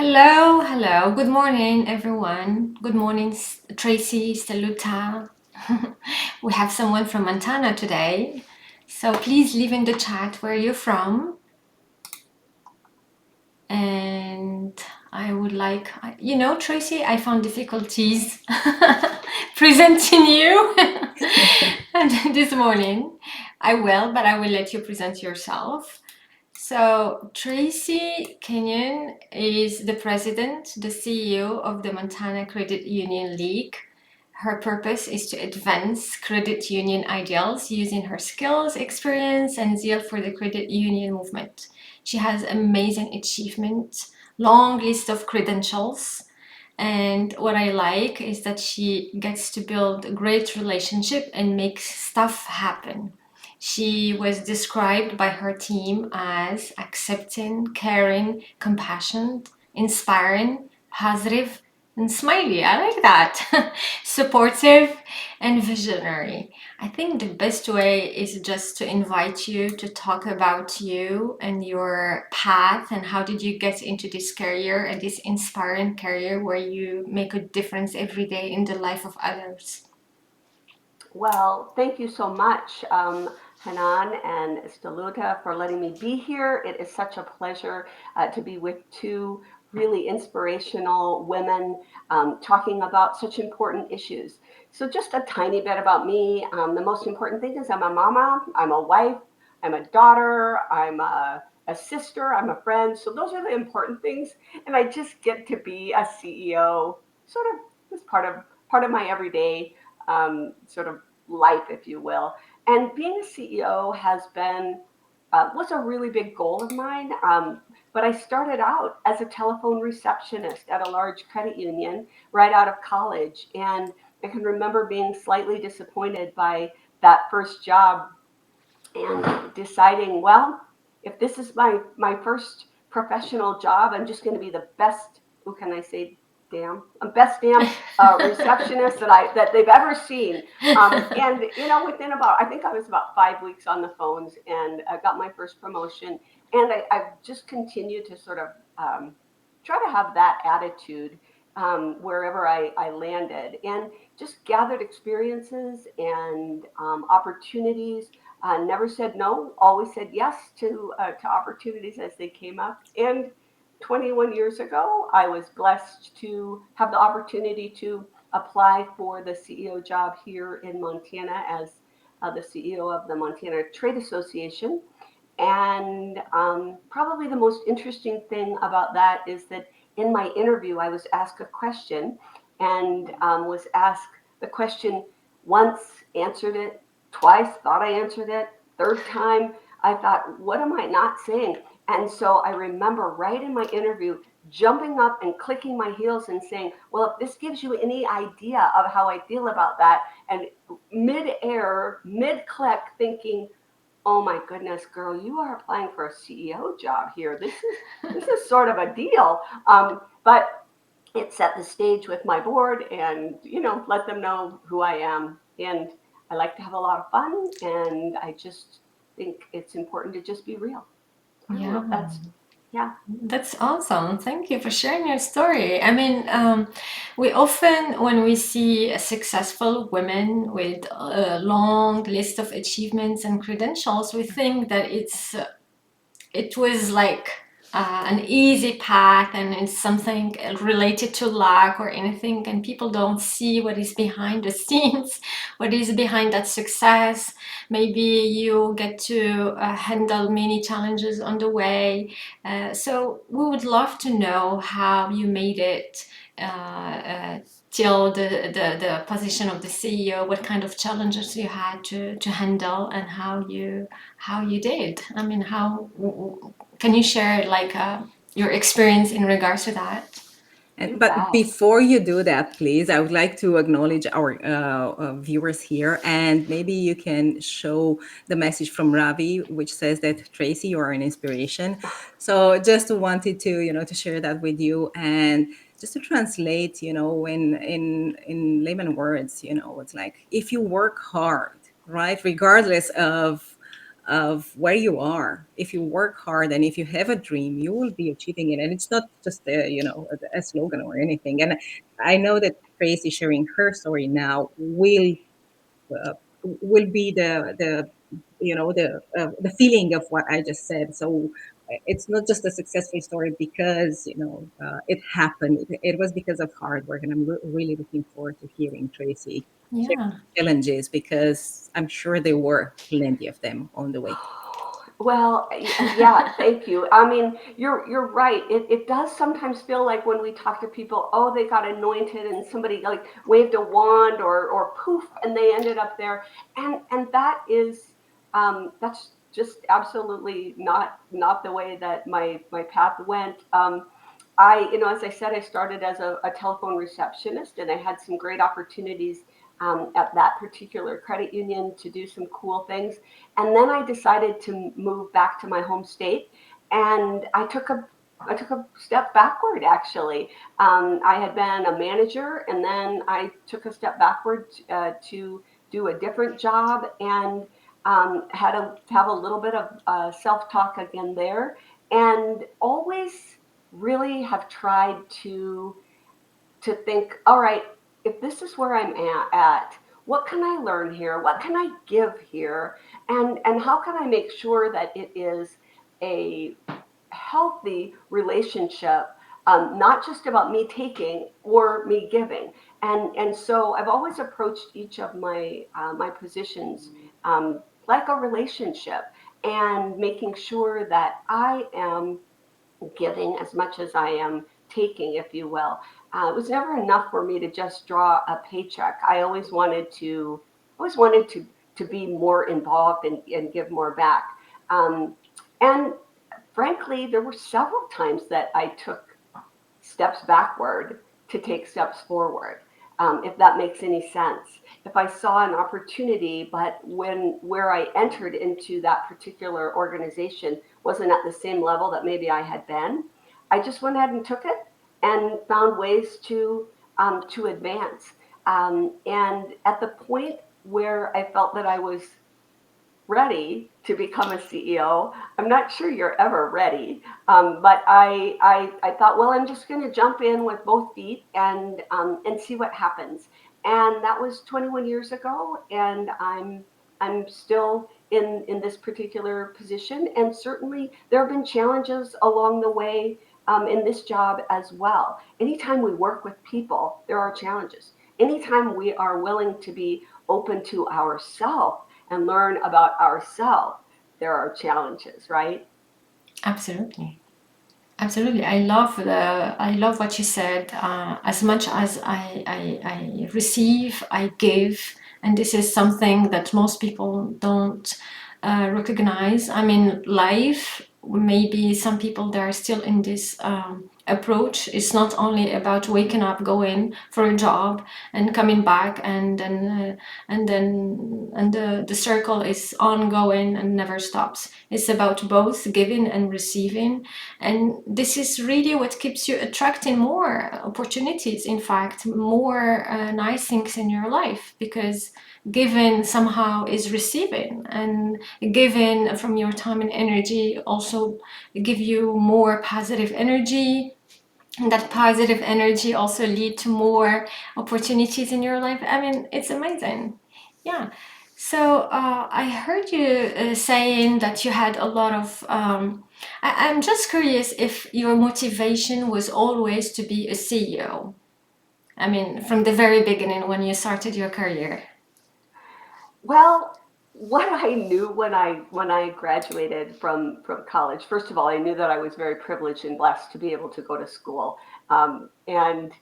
Hello, hello. Good morning, everyone. Good morning, Tracy, Saluta. We have someone from Montana today. So please leave in the chat where you're from. And I would like, Tracy, I found difficulties presenting you this morning. I will, but I will let you present yourself. So Tracie Kenyon is the president, the CEO of the Montana Credit Union League. Her purpose is to advance credit union ideals using her skills, experience, and zeal for the credit union movement. She has amazing achievements, long list of credentials, and what I like is that she gets to build a great relationship and make stuff happen. She was described by her team as accepting, caring, compassionate, inspiring, positive, and smiley. I like that. Supportive and visionary. I think the best way is just to invite you to talk about you and your path and how did you get into this career and this inspiring career where you make a difference every day in the life of others. Well, thank you so much, Hanan and Staluta, for letting me be here. It is such a pleasure to be with two really inspirational women talking about such important issues. So, just a tiny bit about me. The most important thing is I'm a mama, I'm a wife, I'm a daughter, I'm a sister, I'm a friend. So, those are the important things. And I just get to be a CEO, sort of as part of my everyday sort of life, if you will. And being a CEO has been was a really big goal of mine. But I started out as a telephone receptionist at a large credit union right out of college, and I can remember being slightly disappointed by that first job and deciding, well, if this is my first professional job, I'm just going to be the best. Who can I say? Damn, best damn receptionist that they've ever seen. And within about I think I was about 5 weeks on the phones, and I got my first promotion. And I've just continued to sort of try to have that attitude wherever I landed, and just gathered experiences and opportunities. Never said no, always said yes to opportunities as they came up. And 21 years ago, I was blessed to have the opportunity to apply for the CEO job here in Montana as the CEO of the Montana Trade Association. And probably the most interesting thing about that is that in my interview, I was asked a question and was asked the question once, answered it twice, thought I answered it, third time, I thought, what am I not saying? And so I remember right in my interview jumping up and clicking my heels and saying, well, if this gives you any idea of how I feel about that, and mid-air, mid-click thinking, oh my goodness, girl, you are applying for a CEO job here. This is sort of a deal. But it set the stage with my board, and let them know who I am. And I like to have a lot of fun, and I just think it's important to just be real. I don't know Yeah. if that's yeah. That's awesome. Thank you for sharing your story. I mean, we often, when we see a successful women with a long list of achievements and credentials, we think that it was like an easy path and it's something related to luck or anything, and people don't see what is behind the scenes, what is behind that success. Maybe you get to handle many challenges on the way. So we would love to know how you made it uh, till the position of the CEO, what kind of challenges you had to handle and how you did. I mean, how can you share like your experience in regards to that? You But bet. before you do that, please, I would like to acknowledge our viewers here, and maybe you can show the message from Ravi, which says that Tracy, you are an inspiration. So just wanted to, to share that with you, and just to translate, in layman words, it's like if you work hard, right, regardless of of where you are. If you work hard and if you have a dream, you will be achieving it. And it's not just a slogan or anything. And I know that Tracy sharing her story now uh, will be the feeling of what I just said. So it's not just a successful story because it happened. It was because of hard work, and I'm really looking forward to hearing Tracy share Yeah. challenges because I'm sure there were plenty of them on the way. Well, yeah, thank you. I mean, you're right. It does sometimes feel like when we talk to people, oh, they got anointed and somebody like waved a wand or poof, and they ended up there. And that's just absolutely not the way that my path went. As I said, I started as a telephone receptionist, and I had some great opportunities at that particular credit union to do some cool things. And then I decided to move back to my home state, and I took a step backward. Actually, I had been a manager, and then I took a step backward to do a different job, and had to have a little bit of self talk again there, and always really have tried to think, all right, if this is where I'm at, what can I learn here? What can I give here? And how can I make sure that it is a healthy relationship, not just about me taking or me giving. And so I've always approached each of my positions like a relationship, and making sure that I am giving as much as I am taking, if you will. It was never enough for me to just draw a paycheck. I always wanted to be more involved and give more back. Um, and frankly, there were several times that I took steps backward to take steps forward, if that makes any sense. If I saw an opportunity, but where I entered into that particular organization wasn't at the same level that maybe I had been, I just went ahead and took it and found ways to advance. And at the point where I felt that I was ready to become a CEO. I'm not sure you're ever ready, but I thought, well, I'm just going to jump in with both feet and see what happens. And that was 21 years ago, and I'm still in this particular position. And certainly, there have been challenges along the way in this job as well. Anytime we work with people, there are challenges. Anytime we are willing to be open to ourselves and learn about ourselves, there are challenges, right? Absolutely. Absolutely. I love what you said. As much as I receive, I give, and this is something that most people don't recognize. I mean, life, maybe some people they are still in this approach. It's not only about waking up, going for a job, and coming back, and the circle is ongoing and never stops. It's about both giving and receiving, and this is really what keeps you attracting more opportunities, in fact, more nice things in your life, because giving somehow is receiving, and giving from your time and energy also give you more positive energy, and that positive energy also lead to more opportunities in your life. I mean, it's amazing. Yeah. So I heard you saying that you had a lot of I'm just curious if your motivation was always to be a CEO. I mean, from the very beginning when you started your career. Well, what I knew when I graduated from college, first of all, I knew that I was very privileged and blessed to be able to go to school, and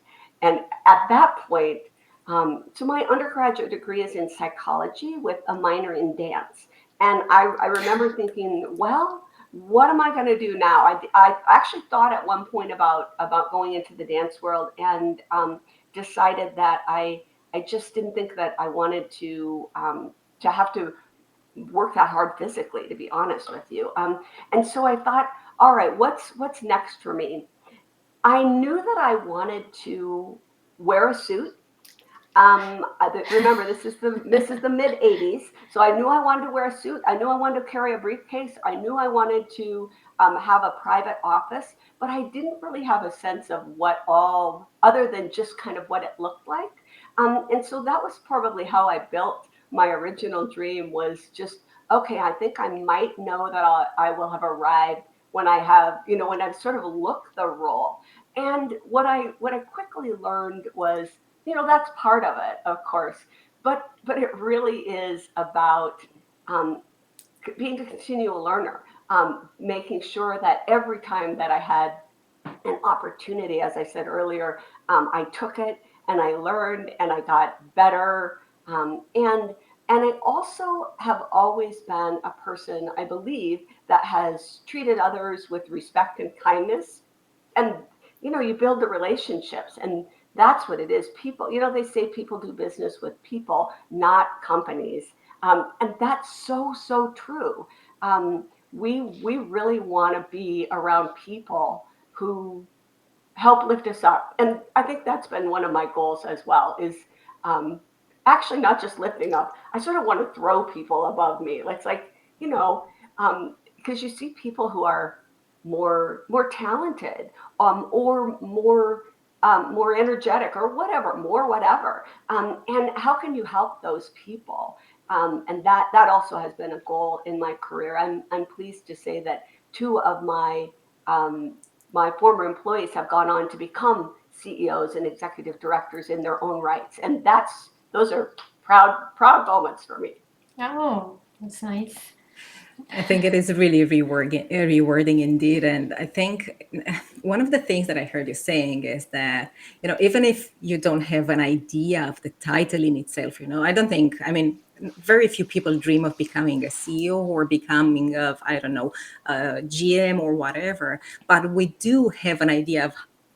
at that point, so my undergraduate degree is in psychology with a minor in dance, and I remember thinking, well, what am I going to do now? I actually thought at one point about going into the dance world, and decided that I just didn't think that I wanted to have to work that hard physically, to be honest with you. And so I thought, all right, what's next for me? I knew that I wanted to wear a suit. Remember, this is the mid '80s, so I knew I wanted to wear a suit. I knew I wanted to carry a briefcase. I knew I wanted to have a private office, but I didn't really have a sense of what all, other than just kind of what it looked like. And so that was probably how I built my original dream. Was just, okay, I think I might know that I will have arrived when I have, when I've sort of looked the role. And what I quickly learned was, that's part of it, of course, but it really is about um, being a continual learner, making sure that every time that I had an opportunity, as I said earlier, I took it and I learned and I got better. And I also have always been a person, I believe, that has treated others with respect and kindness. And you build the relationships, and that's what it is. People, they say people do business with people, not companies. And that's so true. We really want to be around people who help lift us up. And I think that's been one of my goals as well, is um, actually not just lifting up. I sort of want to throw people above me. It's like, you know, because you see people who are more talented, or more energetic, or whatever, more whatever. And how can you help those people? And that also has been a goal in my career. I'm pleased to say that two of my former employees have gone on to become CEOs and executive directors in their own rights, and those are proud moments for me. Oh, that's nice. I think it is really rewarding indeed. And I think one of the things that I heard you saying is that, even if you don't have an idea of the title in itself, I don't think, I mean, very few people dream of becoming a CEO or becoming of, I don't know, a GM or whatever. But we do have an idea of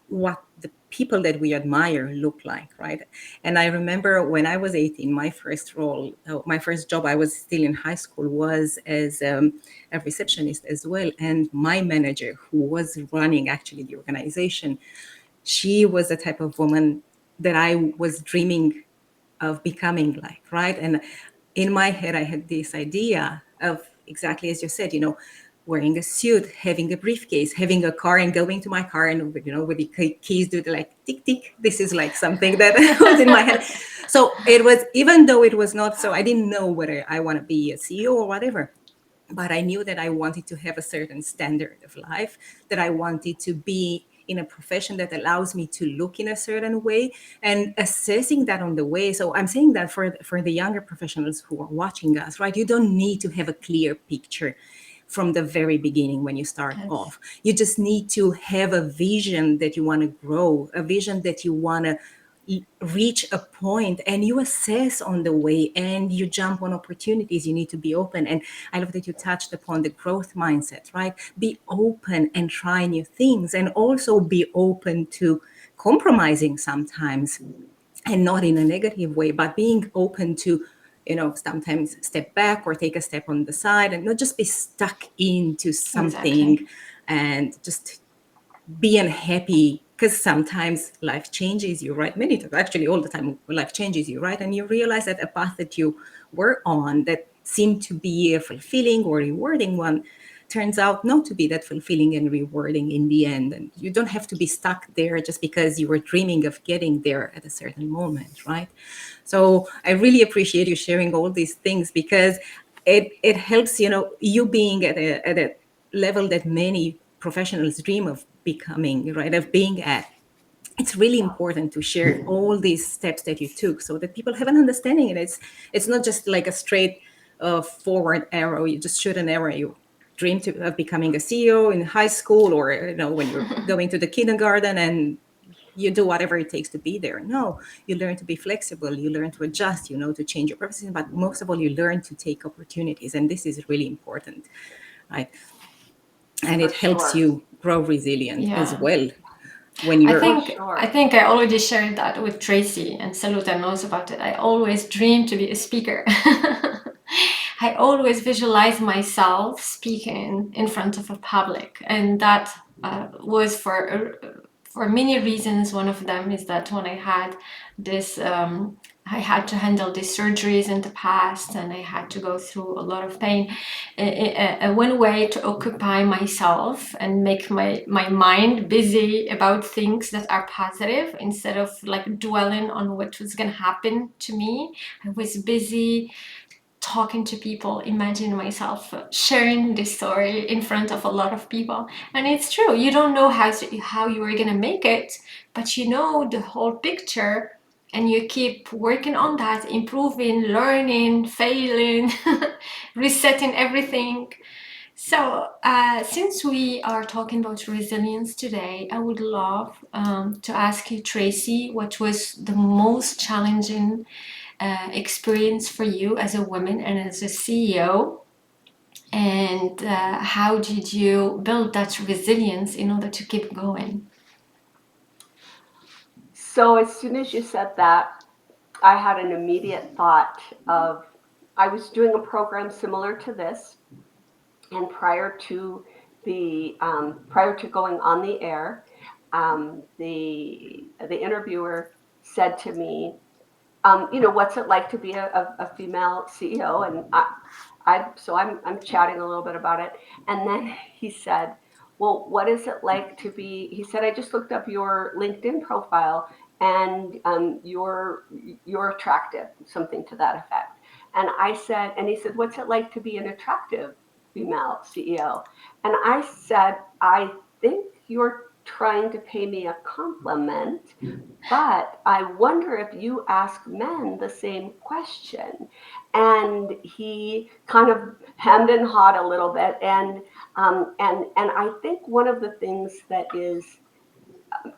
what the people that we admire look like, right? And I remember when I was 18, my first role, my first job, I was still in high school, was as a receptionist as well. And my manager, who was running actually the organization, she was the type of woman that I was dreaming of becoming like, right? And in my head, I had this idea of exactly as you said, wearing a suit, having a briefcase, having a car, and going to my car and with the keys do the like tick tick. This is like something that was in my head. So it was, even though it was not so, I didn't know whether I want to be a CEO or whatever, but I knew that I wanted to have a certain standard of life, that I wanted to be in a profession that allows me to look in a certain way, and assessing that on the way. So I'm saying that for the younger professionals who are watching us, right? You don't need to have a clear picture from the very beginning when you start Yes. off. You just need to have a vision that you want to grow, a vision that you want to reach a point, and you assess on the way and you jump on opportunities. You need to be open. And I love that you touched upon the growth mindset, right? Be open and try new things, and also be open to compromising sometimes, and not in a negative way, but being open to sometimes step back or take a step on the side, and not just be stuck into something Exactly. and just be unhappy, because sometimes life changes you, right? Many times, actually all the time, life changes you, right? And you realize that a path that you were on that seemed to be a fulfilling or rewarding one turns out not to be that fulfilling and rewarding in the end. And you don't have to be stuck there just because you were dreaming of getting there at a certain moment, right? So I really appreciate you sharing all these things, because it helps, you being at a level that many professionals dream of becoming, right, of being at. It's really important to share all these steps that you took, so that people have an understanding. And it's not just like a straight forward arrow. You just shoot an arrow. You dream of becoming a CEO in high school, or when you're going to the kindergarten, and you do whatever it takes to be there. No, you learn to be flexible. You learn to adjust. To change your purposes. But most of all, you learn to take opportunities, and this is really important, right? And For it helps sure. you grow resilient as Yeah. well when I you're. For think I sure. think I already shared that with Tracy, and Saluta knows about it. I always dream to be a speaker. I always visualize myself speaking in front of a public, and that was for many reasons. One of them is that when I had this I had to handle these surgeries in the past, and I had to go through a lot of pain. One way to occupy myself and make my mind busy about things that are positive instead of like dwelling on what was going to happen to me, I was busy talking to people, imagine myself sharing this story in front of a lot of people. And it's true, you don't know how you are going to make it, but you know the whole picture, and you keep working on that, improving, learning, failing, resetting everything. So since we are talking about resilience today, I would love to ask you, Tracie, what was the most challenging experience for you as a woman and as a CEO, and how did you build that resilience in order to keep going? So as soon as you said that, I had an immediate thought of I was doing a program similar to this, and prior to going on the air, the interviewer said to me, what's it like to be a female CEO? And I'm chatting a little bit about it, and then he said, "Well, what is it like to be?" He said, "I just looked up your LinkedIn profile, and you're attractive," something to that effect. And he said, "What's it like to be an attractive female CEO?" And I said, "I think you're trying to pay me a compliment, but I wonder if you ask men the same question." And he kind of hemmed and hawed a little bit. And I think one of the things that is, I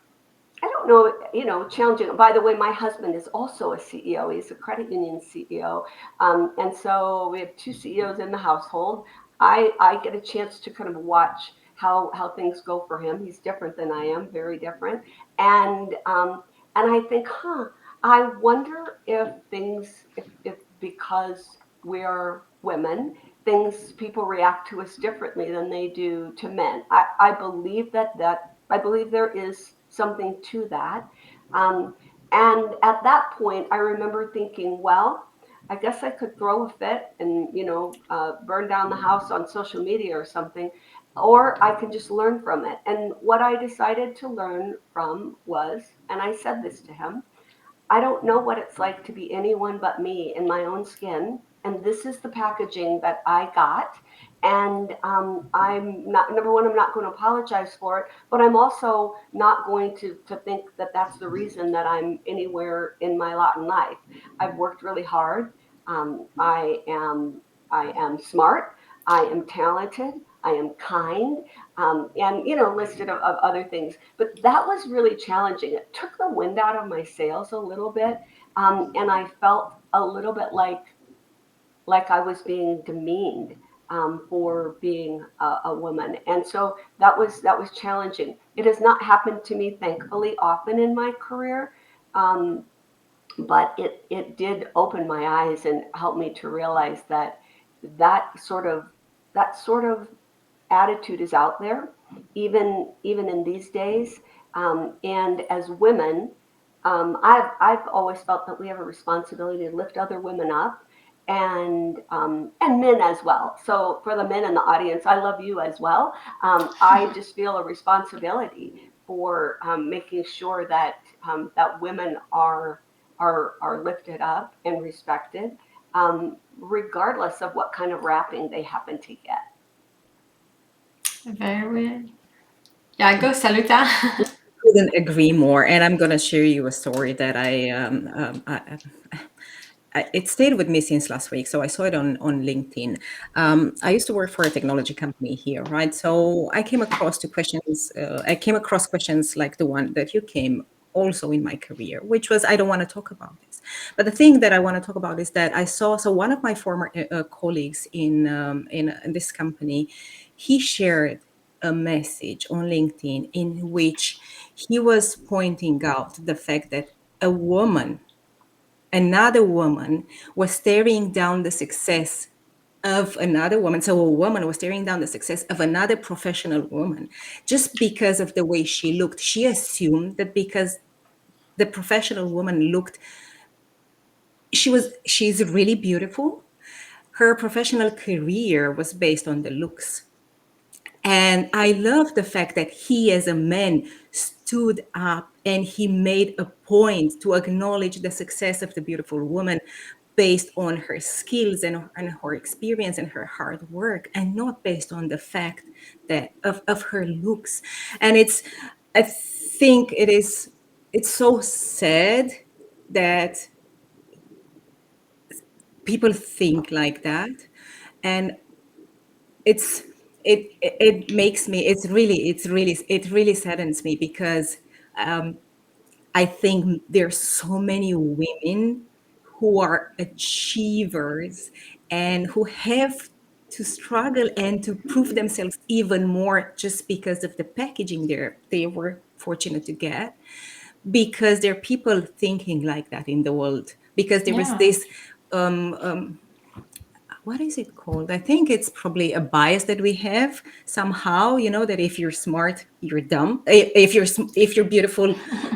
don't know, challenging. By the way, my husband is also a CEO. He's a credit union CEO. And so we have two CEOs in the household. I get a chance to kind of watch how things go for him. He's different than I am, very different. And I think, I wonder if if because we're women, people react to us differently than they do to men. I believe I believe there is something to that. Um, and at that point, I remember thinking, well, I guess I could throw a fit and, burn down the house on social media or something, or I can just learn from it. And what I decided to learn from was, and I said this to him, I don't know what it's like to be anyone but me in my own skin. And this is the packaging that I got. And I'm not, number one, I'm not going to apologize for it, but I'm also not going to think that that's the reason that I'm anywhere in my lot in life. I've worked really hard. Um, I am, I am smart. I am talented. I am kind, and listed of other things. But that was really challenging. It took the wind out of my sails a little bit, and I felt a little bit like I was being demeaned for being a woman, and so that was challenging. It has not happened to me, thankfully, often in my career. Um, but it did open my eyes and help me to realize that that sort of that sort of attitude is out there, even in these days. And as women, I've always felt that we have a responsibility to lift other women up, and men as well. So for the men in the audience, I love you as well. I just feel a responsibility for making sure that that women are lifted up and respected, regardless of what kind of wrapping they happen to get. Very well. Yeah, go Saluta. Couldn't agree more. And I'm going to share you a story that it stayed with me since last week. So I saw it on LinkedIn. I used to work for a technology company here, right? So I came across questions like the one that you came also in my career, which was, I don't want to talk about this. But the thing that I want to talk about is that so one of my former colleagues in this company, he shared a message on LinkedIn in which he was pointing out the fact that a woman, another woman, was staring down the success of another woman. So a woman was staring down the success of another professional woman just because of the way she looked. She assumed that because the professional woman looked she's really beautiful. Her professional career was based on the looks. And I love the fact that he, as a man, stood up and he made a point to acknowledge the success of the beautiful woman based on her skills and her experience and her hard work, and not based on the fact that of her looks. And I think it's so sad that people think like that. And it's it makes me, it really saddens me, because um, I think there's so many women who are achievers and who have to struggle and to prove themselves even more just because of the packaging they were fortunate to get, because there are people thinking like that in the world, because there is Yeah. this what is it called? I think it's probably a bias that we have somehow, that if you're smart, you're dumb. If you're beautiful,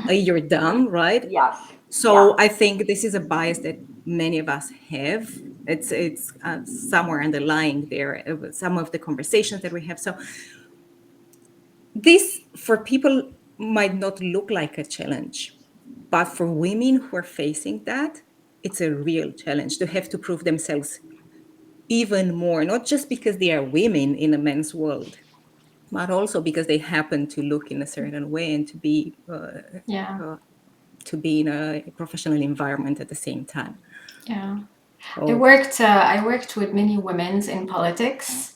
you're dumb, right? Yes. So Yeah. I think this is a bias that many of us have. It's somewhere underlying there, some of the conversations that we have. So this, for people, might not look like a challenge, but for women who are facing that, it's a real challenge to have to prove themselves even more, not just because they are women in a men's world, but also because they happen to look in a certain way and Yeah. uh, to be in a professional environment at the same time. Yeah. So, I worked with many women in politics,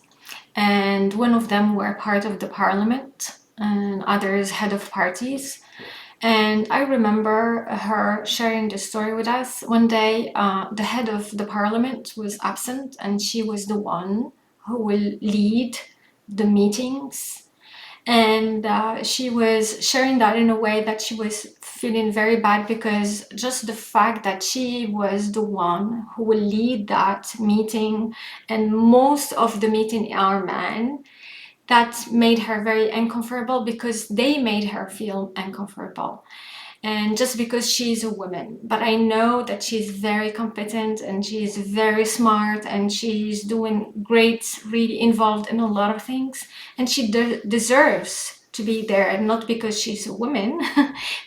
and one of them were part of the parliament, and others head of parties. And I remember her sharing the story with us. One day, the head of the parliament was absent, and she was the one who will lead the meetings. And she was sharing that in a way that she was feeling very bad, because just the fact that she was the one who will lead that meeting, and most of the meeting are men, that made her very uncomfortable, because they made her feel uncomfortable, and just because she's a woman. But I know that she's very competent and she's very smart and she's doing great, really involved in a lot of things, and she deserves to be there, and not because she's a woman,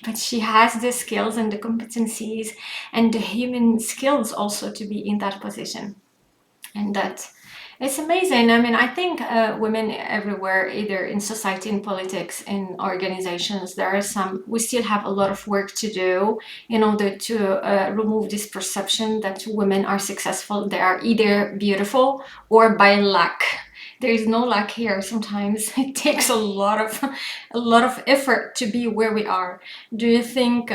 but she has the skills and the competencies and the human skills also to be in that position. And that it's amazing. I mean, I think women everywhere, either in society, in politics, in organizations, there are some, we still have a lot of work to do in order to remove this perception that women are successful. They are either beautiful or by luck. There is no luck here. Sometimes it takes a lot of effort to be where we are. Do you think,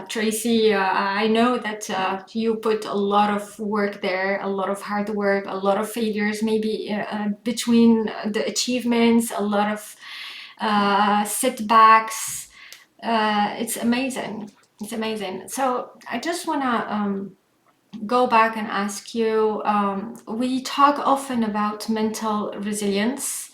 Tracie, I know that you put a lot of work there, a lot of hard work, a lot of failures, maybe between the achievements, a lot of setbacks. It's amazing. It's amazing. So I just want to go back and ask you, we talk often about mental resilience,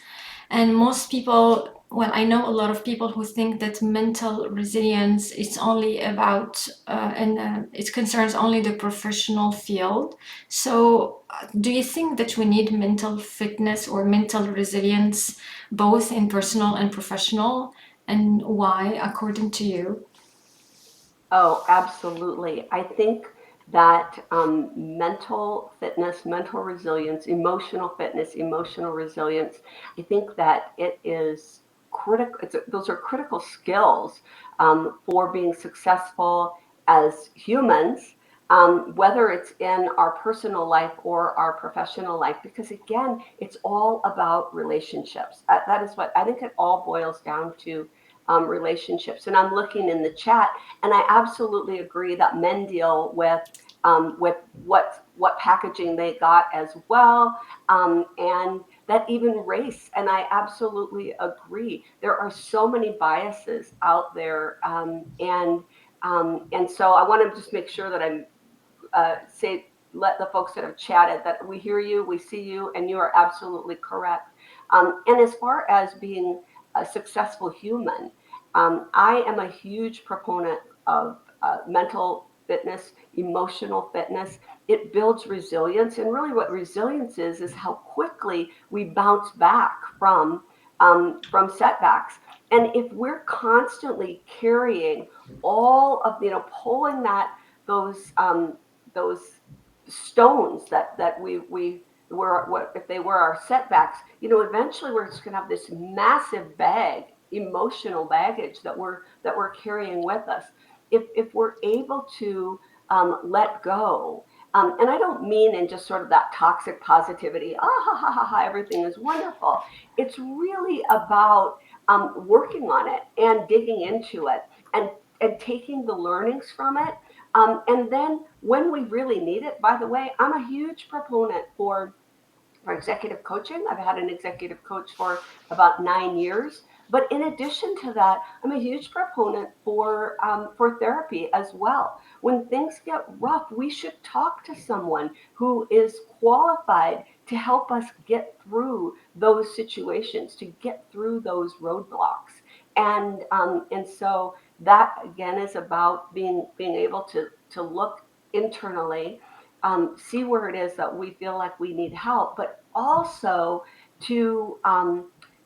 and most people, well, I know a lot of people who think that mental resilience is only about, and it concerns only the professional field. So, do you think that we need mental fitness or mental resilience both in personal and professional? And why, according to you? Oh, absolutely. I think that mental fitness, mental resilience, emotional fitness, emotional resilience, I think that it is critical. Those are critical skills for being successful as humans, whether it's in our personal life or our professional life, because again, it's all about relationships. That is what I think it all boils down to. Relationships. And I'm looking in the chat, and I absolutely agree that men deal with what packaging they got as well, and that even race. And I absolutely agree. There are so many biases out there, and so I want to just make sure that I'm say let the folks that have chatted that we hear you, we see you, and you are absolutely correct. And as far as being a successful human, I am a huge proponent of mental fitness, emotional fitness. It builds resilience. And really, what resilience is how quickly we bounce back from setbacks. And if we're constantly carrying all of, pulling those stones that we were, what if they were our setbacks, eventually we're just going to have this massive emotional baggage that we're carrying with us. If we're able to let go, and I don't mean in just sort of that toxic positivity, ha ha ha ha, everything is wonderful. It's really about working on it and digging into it, and taking the learnings from it. And then when we really need it, by the way, I'm a huge proponent for executive coaching. I've had an executive coach for about 9 years. But in addition to that, I'm a huge proponent for therapy as well. When things get rough, we should talk to someone who is qualified to help us get through those situations, to get through those roadblocks. And so that again is about being able to look internally, see where it is that we feel like we need help, but also to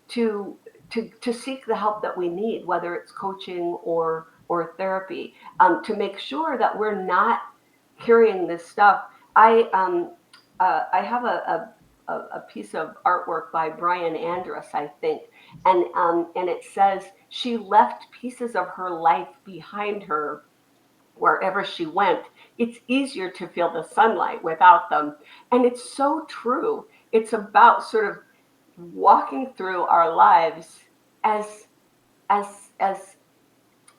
to to seek the help that we need, whether it's coaching or therapy, to make sure that we're not carrying this stuff. I have a piece of artwork by Brian Andrus, I think, and it says she left pieces of her life behind her wherever she went. It's easier to feel the sunlight without them. And it's so true. It's about sort of walking through our lives as as as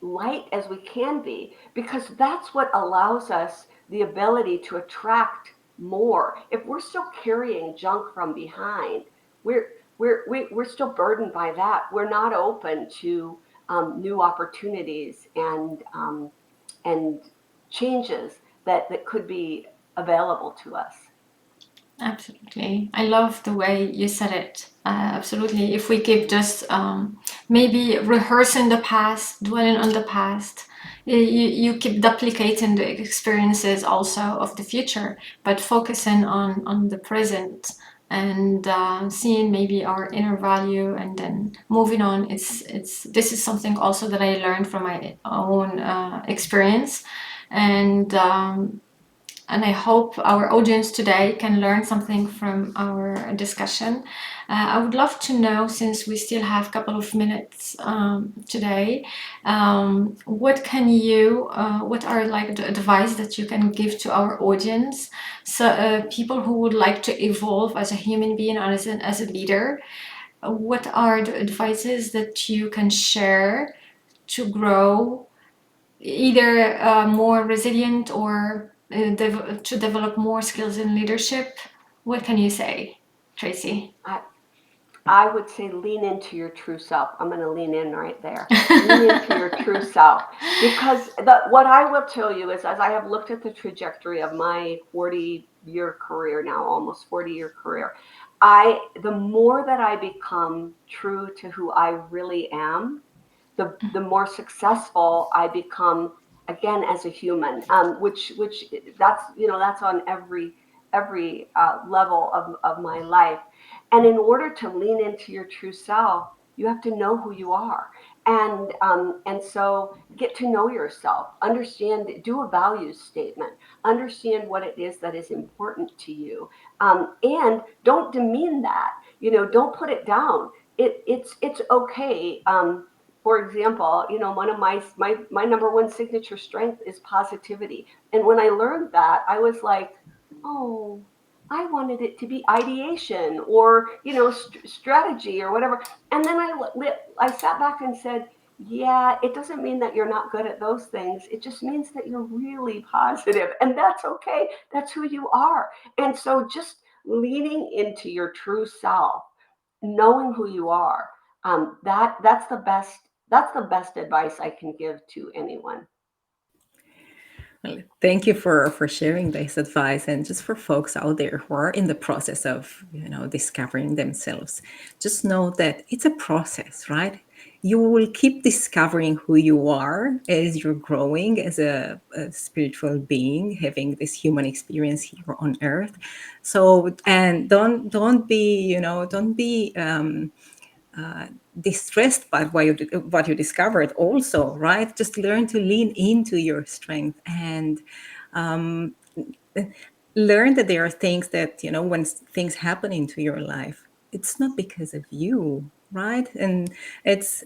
light as we can be, because that's what allows us the ability to attract more. If we're still carrying junk from behind, we're we're still burdened by that. We're not open to new opportunities and changes that could be available to us. Absolutely. I love the way you said it. Absolutely. If we keep just maybe rehearsing the past, dwelling on the past, you keep duplicating the experiences also of the future, but focusing on the present and seeing maybe our inner value and then moving on. This is something also that I learned from my own experience. And I hope our audience today can learn something from our discussion. I would love to know, since we still have a couple of minutes today, what are like the advice that you can give to our audience? So people who would like to evolve as a human being or as a leader, what are the advices that you can share to grow either more resilient or to develop more skills in leadership? What can you say, Tracie? I would say lean into your true self. I'm going to lean in right there. Lean into your true self. Because what I will tell you is, as I have looked at the trajectory of my 40-year career now, almost 40-year career, the more that I become true to who I really am, the more successful I become again as a human. Which that's on every level of my life. And in order to lean into your true self, you have to know who you are, and so get to know yourself, understand, do a values statement, understand what it is that is important to you, and don't demean that. Don't put it down. It's okay. For example, one of my number one signature strength is positivity. And when I learned that, I was like, oh, I wanted it to be ideation or strategy or whatever. And then I sat back and said, yeah, it doesn't mean that you're not good at those things. It just means that you're really positive, and that's okay. That's who you are. And so just leaning into your true self, knowing who you are, that's the best advice I can give to anyone. Well, thank you for sharing this advice, and just for folks out there who are in the process of discovering themselves, just know that it's a process, right? you will keep discovering who you are as you're growing as a spiritual being, having this human experience here on earth. So, and don't be, don't be distressed by what you discovered also, right? Just learn to lean into your strength and learn that there are things that, when things happen into your life, it's not because of you, right? And it's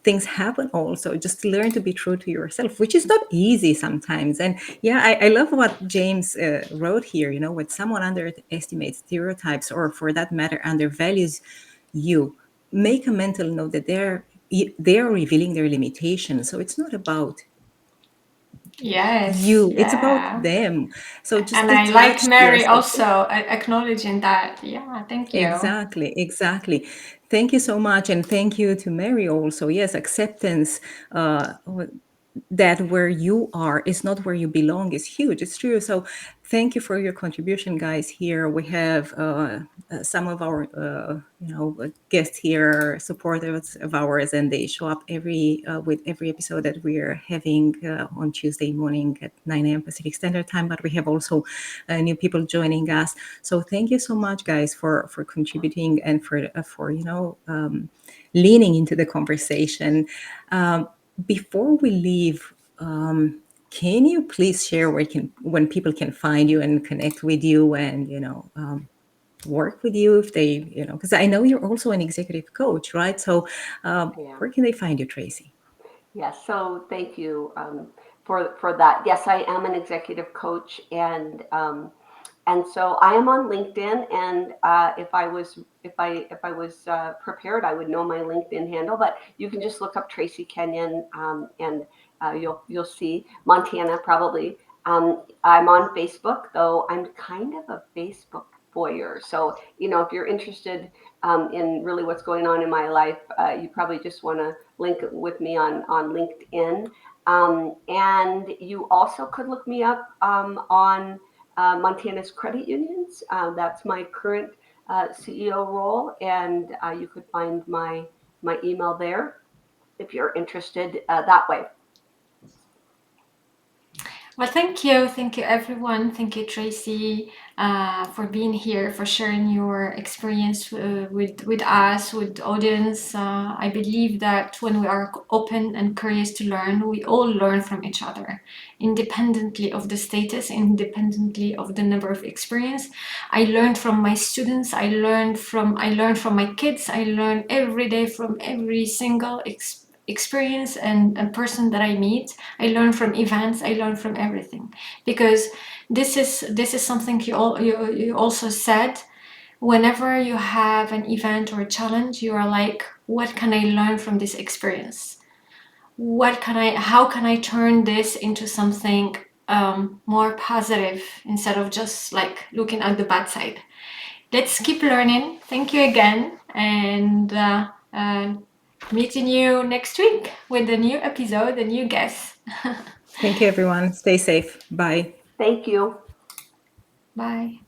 things happen also. Just learn to be true to yourself, which is not easy sometimes. And yeah, I love what James wrote here. When someone underestimates stereotypes, or for that matter undervalues you, make a mental note that they're revealing their limitations. So it's not about Yes, you, it's about yeah. them. So just And I like detach Mary yourself. also acknowledging that. Yeah, thank you. Exactly. Thank you so much. And thank you to Mary also. Yes, acceptance, uh, that where you are is not where you belong is huge. It's true. So thank you for your contribution, guys. Here we have some of our guests here, supporters of ours, and they show up with every episode that we are having on Tuesday morning at 9 a.m. Pacific Standard Time. But we have also new people joining us. So thank you so much, guys, for contributing and for leaning into the conversation. Before we leave, can you please share when people can find you and connect with you, and work with you, if they, because I know you're also an executive coach, right? So Yeah. where can they find you, Tracie? Yes, so thank you for that. Yes, I am an executive coach, and so I am on LinkedIn. And if I was prepared, I would know my LinkedIn handle. But you can just look up Tracie Kenyon, and you'll see Montana probably. I'm on Facebook, though I'm kind of a Facebook voyeur. So if you're interested in really what's going on in my life, you probably just want to link with me on LinkedIn. And you also could look me up on Montana's credit unions. That's my current CEO role, and you could find my email there if you're interested that way. Well, thank you. Thank you, everyone. Thank you, Tracie, for being here, for sharing your experience with us, with the audience. I believe that when we are open and curious to learn, we all learn from each other, independently of the status, independently of the number of experience. I learned from my students. I learned from my kids. I learn every day from every single experience and person that I meet. I learn from events. I learn from everything, because this is something you also said. Whenever you have an event or a challenge, you are like, what can I learn from this experience? How can I turn this into something more positive, instead of just like looking at the bad side? Let's keep learning. Thank you again, and meeting you next week with a new episode, a new guest. Thank you, everyone. Stay safe. Bye. Thank you. Bye.